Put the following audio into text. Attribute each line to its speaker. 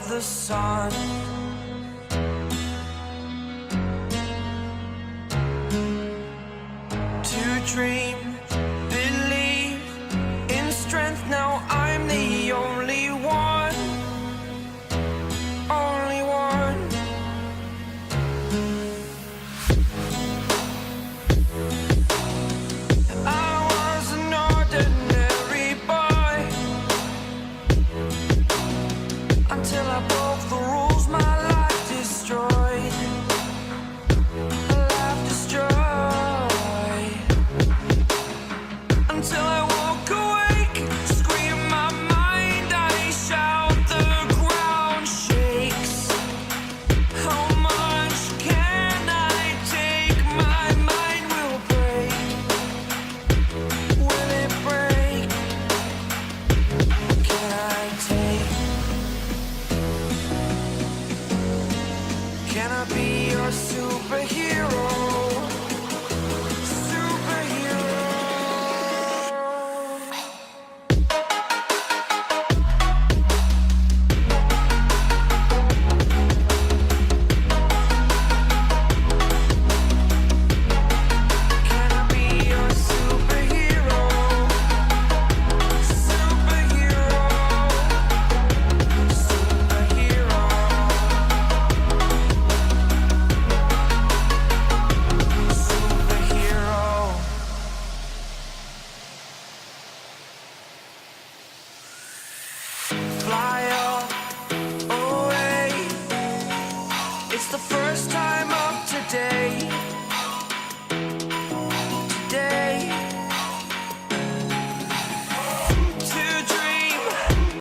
Speaker 1: the sun. To dream, believe in strength. Now I'm the only one, only one. I was an ordinary boy until I broke the rules. My life destroyed, life destroyed. Until I woke awake, scream my mind, I shout, the ground shakes. How much can I take? My mind will break. Will it break? Can I take? Can I be your superhero?